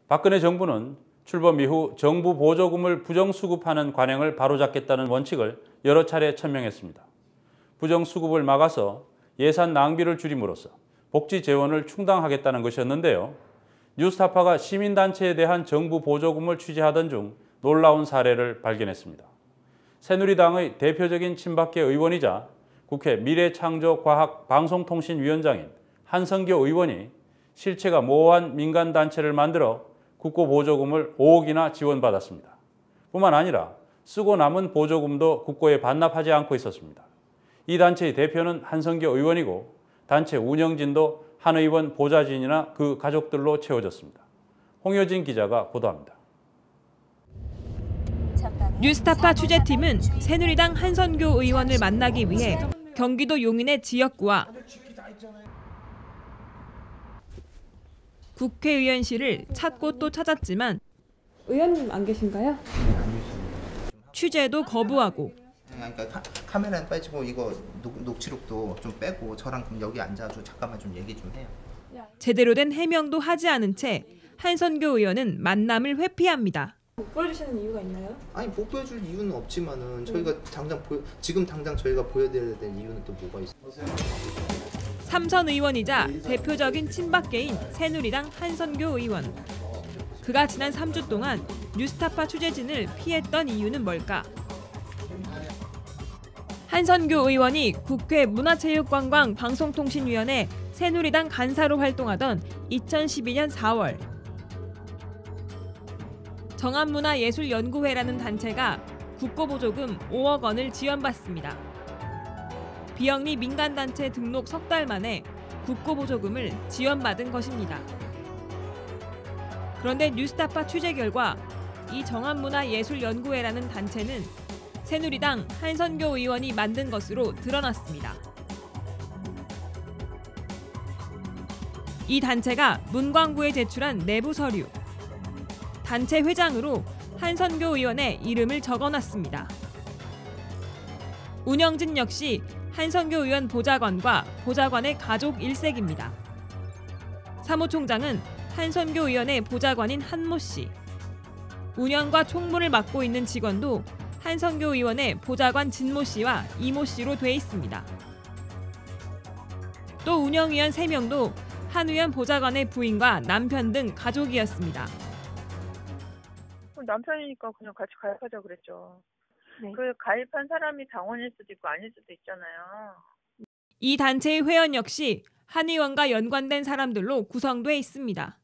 박근혜 정부는 출범 이후 정부 보조금을 부정수급하는 관행을 바로잡겠다는 원칙을 여러 차례 천명했습니다. 부정수급을 막아서 예산 낭비를 줄임으로써 복지 재원을 충당하겠다는 것이었는데요. 뉴스타파가 시민단체에 대한 정부 보조금을 취재하던 중 놀라운 사례를 발견했습니다. 새누리당의 대표적인 친박계 의원이자 국회 미래창조과학방송통신위원장인 한성교 의원이 실체가 모호한 민간단체를 만들어 국고보조금을 5억이나 지원받았습니다. 뿐만 아니라 쓰고 남은 보조금도 국고에 반납하지 않고 있었습니다. 이 단체의 대표는 한성교 의원이고 단체 운영진도 한 의원 보좌진이나 그 가족들로 채워졌습니다. 홍효진 기자가 보도합니다. 뉴스타파 취재팀은 새누리당 한선교 의원을 만나기 위해 경기도 용인의 지역구와 국회의원실을 찾고 또 찾았지만 의원님 안 계신가요? 네, 안 계십니다. 취재도 거부하고 그러니까 카메라는 빠지고 이거 녹취록도 좀 빼고 저랑 그럼 여기 앉아서 잠깐만 좀 얘기 좀 해요. 제대로 된 해명도 하지 않은 채 한선교 의원은 만남을 회피합니다. 못 보여주시는 이유가 있나요? 아니 못 보여줄 이유는 없지만은 저희가 지금 당장 저희가 보여드려야 될 이유는 또 뭐가 있어요? 삼선 의원이자 대표적인 친박계인 새누리당 한선교 의원. 그가 지난 3주 동안 뉴스타파 취재진을 피했던 이유는 뭘까? 한선교 의원이 국회 문화체육관광방송통신위원회 새누리당 간사로 활동하던 2012년 4월 정한문화예술연구회라는 단체가 국고보조금 5억 원을 지원받습니다. 비영리 민간단체 등록 석 달 만에 국고보조금을 지원받은 것입니다. 그런데 뉴스타파 취재 결과 이 정한문화예술연구회라는 단체는 새누리당 한선교 의원이 만든 것으로 드러났습니다. 이 단체가 문광부에 제출한 내부 서류, 단체 회장으로 한선교 의원의 이름을 적어놨습니다. 운영진 역시 한선교 의원 보좌관과 보좌관의 가족 일색입니다. 사무총장은 한선교 의원의 보좌관인 한모 씨, 운영과 총무를 맡고 있는 직원도 한선교 의원의 보좌관 진모 씨와 이모 씨로 돼 있습니다. 또 운영위원 3명도 한 의원 보좌관의 부인과 남편 등 가족이었습니다. 남편이니까 그냥 같이 가입하자 그랬죠. 네. 그 가입한 사람이 당원일 수도 있고 아닐 수도 있잖아요. 이 단체의 회원 역시 한 의원과 연관된 사람들로 구성돼 있습니다.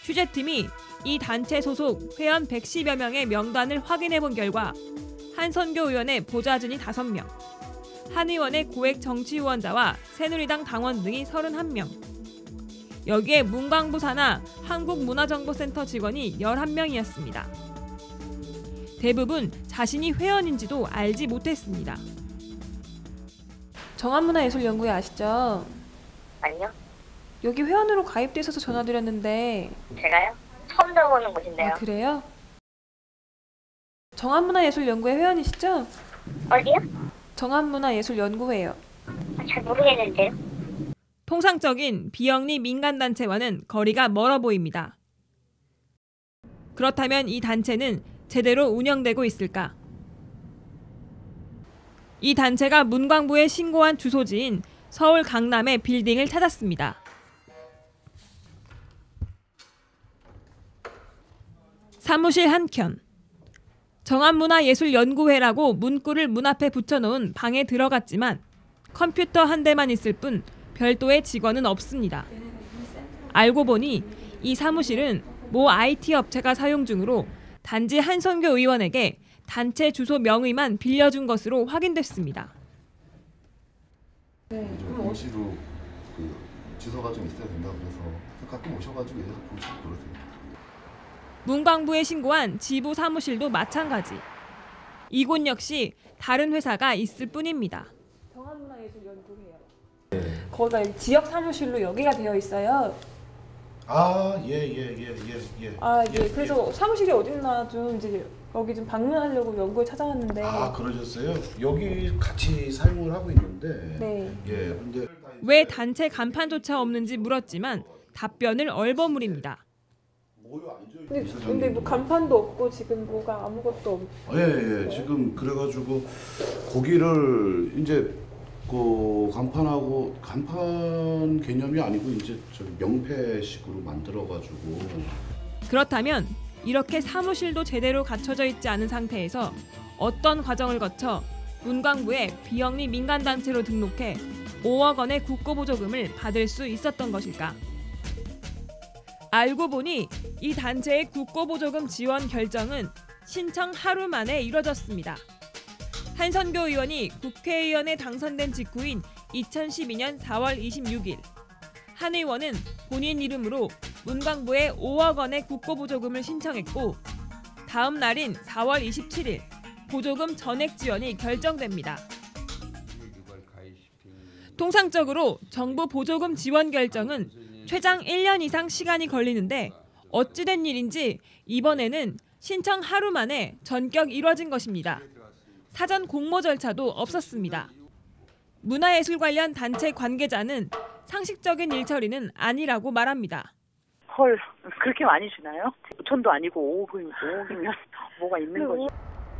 취재팀이 이 단체 소속 회원 110여 명의 명단을 확인해 본 결과 한선교 의원의 보좌진이 5명, 한 의원의 고액 정치후원자와 새누리당 당원 등이 31명, 여기에 문광부 산하 한국문화정보센터 직원이 11명이었습니다. 대부분 자신이 회원인지도 알지 못했습니다. 정한문화예술연구회 아시죠? 아니요. 여기 회원으로 가입돼 있어서 전화드렸는데. 제가요? 처음 들어보는 곳인데요. 아, 그래요? 정한문화예술연구회 회원이시죠? 어디요? 정한문화예술연구회요. 잘 모르겠는데요. 통상적인 비영리 민간단체와는 거리가 멀어 보입니다. 그렇다면 이 단체는 제대로 운영되고 있을까? 이 단체가 문광부에 신고한 주소지인 서울 강남의 빌딩을 찾았습니다. 사무실 한켠, 정한문화예술연구회라고 문구를 문 앞에 붙여놓은 방에 들어갔지만 컴퓨터 한 대만 있을 뿐 별도의 직원은 없습니다. 알고 보니 이 사무실은 모 IT 업체가 사용 중으로 단지 한선교 의원에게 단체 주소 명의만 빌려준 것으로 확인됐습니다. 네. 임시로 그 주소가 좀 있어야 된다고 그래서 가끔 오셔가지고 얘들 보시고 그러세요. 문광부에 신고한 지부 사무실도 마찬가지. 이곳 역시 다른 회사가 있을 뿐입니다. 정한문화예술연구회요. 네. 거기가 지역 사무실로 여기가 되어 있어요. 아, 예. 아, 예. 그래서 사무실이 어딨나 좀 이제 여기 좀 방문하려고 연구에 찾아왔는데. 아, 그러셨어요? 여기 같이 사용을 하고 있는데. 네. 예. 근데 왜 단체 간판조차 없는지 물었지만 답변을 얼버무립니다. 근데 뭐 간판도 없고 지금 뭐가 아무것도 없고. 예. 지금 그래가지고 거기를 이제 그 간판 개념이 아니고 이제 저기 명패식으로 만들어가지고. 그렇다면 이렇게 사무실도 제대로 갖춰져 있지 않은 상태에서 어떤 과정을 거쳐 문광부에 비영리 민간단체로 등록해 5억 원의 국고보조금을 받을 수 있었던 것일까? 알고 보니 이 단체의 국고보조금 지원 결정은 신청 하루 만에 이뤄졌습니다. 한선교 의원이 국회의원에 당선된 직후인 2012년 4월 26일 한 의원은 본인 이름으로 문광부에 5억 원의 국고보조금을 신청했고 다음 날인 4월 27일 보조금 전액 지원이 결정됩니다. 통상적으로 정부 보조금 지원 결정은 최장 1년 이상 시간이 걸리는데 어찌된 일인지 이번에는 신청 하루 만에 전격 이뤄진 것입니다. 사전 공모 절차도 없었습니다. 문화예술 관련 단체 관계자는 상식적인 일처리는 아니라고 말합니다. 헐, 그렇게 많이 주나요? 5천도 아니고 5억이면 뭐가 있는 거죠?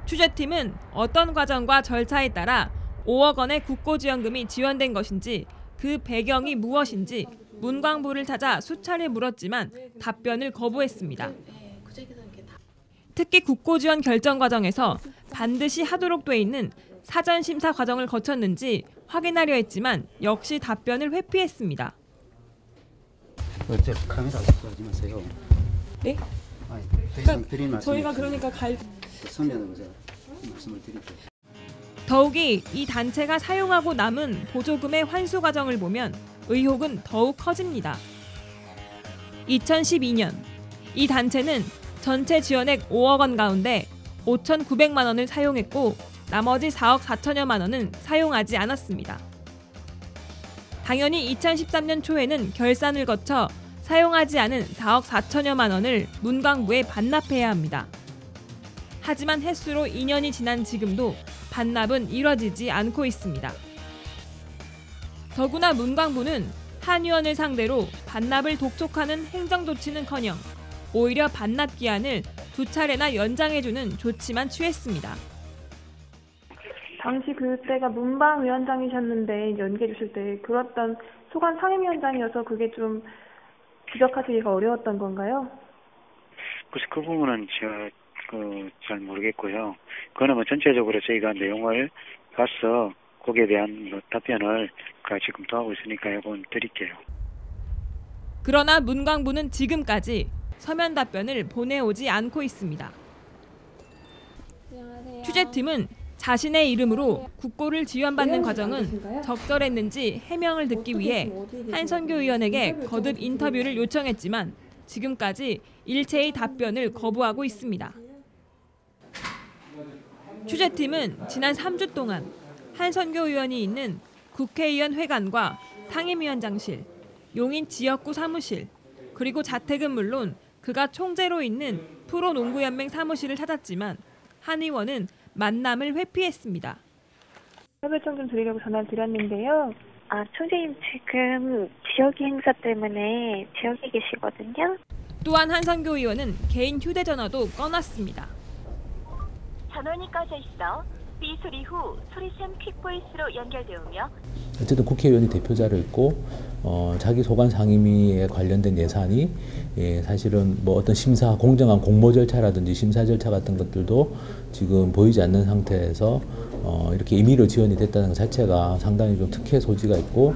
취재팀은 어떤 과정과 절차에 따라 5억 원의 국고지원금이 지원된 것인지 그 배경이 무엇인지 문광부를 찾아 수차례 물었지만 답변을 거부했습니다. 특히 국고지원 결정 과정에서 반드시 하도록 돼 있는 사전 심사 과정을 거쳤는지 확인하려 했지만 역시 답변을 회피했습니다. 어째 카메라 하지 마세요. 네? 아니, 더 이상 드릴 말씀 저희가 그러니까 서면으로 제가 말씀을 드릴게요. 더욱이 이 단체가 사용하고 남은 보조금의 환수 과정을 보면 의혹은 더욱 커집니다. 2012년 이 단체는 전체 지원액 5억 원 가운데 5,900만 원을 사용했고 나머지 4억 4천여만 원은 사용하지 않았습니다. 당연히 2013년 초에는 결산을 거쳐 사용하지 않은 4억 4천여만 원을 문광부에 반납해야 합니다. 하지만 햇수로 2년이 지난 지금도 반납은 이뤄지지 않고 있습니다. 더구나 문광부는 한 의원을 상대로 반납을 독촉하는 행정조치는커녕 오히려 반납 기한을 2차례나 연장해주는 조치만 취했습니다. 당시 그때가 문방위원장이셨는데 연기해 주실 때 그랬던 소관 상임위원장이어서 그게 좀 지적하시기가 어려웠던 건가요? 글쎄 그 부분은 제가 잘 모르겠고요. 그거는 뭐 전체적으로 저희가 내용을 봐서 거기에 대한 답변을 같이 검토하고 있으니까 이건 드릴게요. 그러나 문광부는 지금까지 서면 답변을 보내오지 않고 있습니다. 안녕하세요. 취재팀은 자신의 이름으로 국고를 지원받는 과정은 적절했는지 해명을 듣기 위해 한선교 의원에게 거듭 인터뷰를 요청했지만 지금까지 일체의 답변을 거부하고 있습니다. 취재팀은 지난 3주 동안 한선교 의원이 있는 국회의원 회관과 상임위원장실, 용인 지역구 사무실, 그리고 자택은 물론 그가 총재로 있는 프로농구연맹 사무실을 찾았지만 한 의원은 만남을 회피했습니다. 협의점 좀 드리려고 전화를 드렸는데요. 총재님 지금 지역이 행사 때문에 지역에 계시거든요. 또한 한선교 의원은 개인 휴대전화도 꺼놨습니다. 전원이 꺼져 있어 삐 소리 후 소리샘 퀵보이스로 연결되오며 어쨌든 국회의원이 대표자를 있고 자기 소관 상임위에 관련된 예산이 사실은 뭐 어떤 심사 공정한 공모 절차라든지 심사 절차 같은 것들도 지금 보이지 않는 상태에서 이렇게 임의로 지원이 됐다는 것 자체가 상당히 좀 특혜 소지가 있고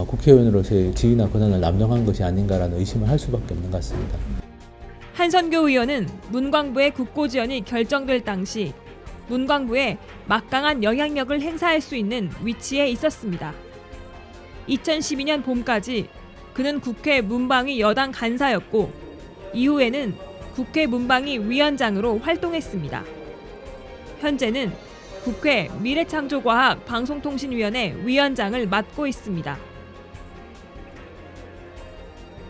국회의원으로서의 지위나 권한을 남용한 것이 아닌가라는 의심을 할 수밖에 없는 것 같습니다. 한선교 의원은 문광부의 국고 지원이 결정될 당시 문광부에 막강한 영향력을 행사할 수 있는 위치에 있었습니다. 2012년 봄까지 그는 국회 문방위 여당 간사였고 이후에는 국회 문방위 위원장으로 활동했습니다. 현재는 국회 미래창조과학 방송통신위원회 위원장을 맡고 있습니다.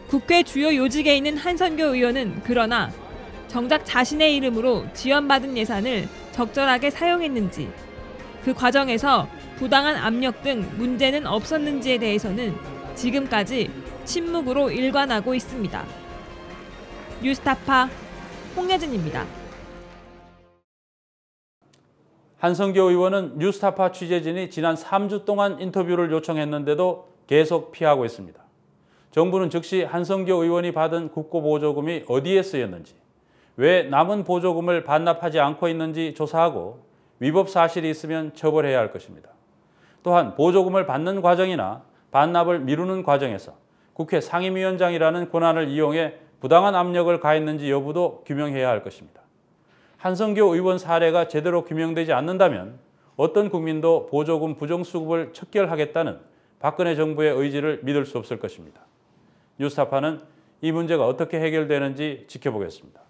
국회 주요 요직에 있는 한선교 의원은 그러나 정작 자신의 이름으로 지원받은 예산을 적절하게 사용했는지, 그 과정에서 부당한 압력 등 문제는 없었는지에 대해서는 지금까지 침묵으로 일관하고 있습니다. 뉴스타파 홍예진입니다. 한성교 의원은 뉴스타파 취재진이 지난 3주 동안 인터뷰를 요청했는데도 계속 피하고 있습니다. 정부는 즉시 한성교 의원이 받은 국고보조금이 어디에 쓰였는지, 왜 남은 보조금을 반납하지 않고 있는지 조사하고 위법 사실이 있으면 처벌해야 할 것입니다. 또한 보조금을 받는 과정이나 반납을 미루는 과정에서 국회 상임위원장이라는 권한을 이용해 부당한 압력을 가했는지 여부도 규명해야 할 것입니다. 한성교 의원 사례가 제대로 규명되지 않는다면 어떤 국민도 보조금 부정수급을 척결하겠다는 박근혜 정부의 의지를 믿을 수 없을 것입니다. 뉴스타파는 이 문제가 어떻게 해결되는지 지켜보겠습니다.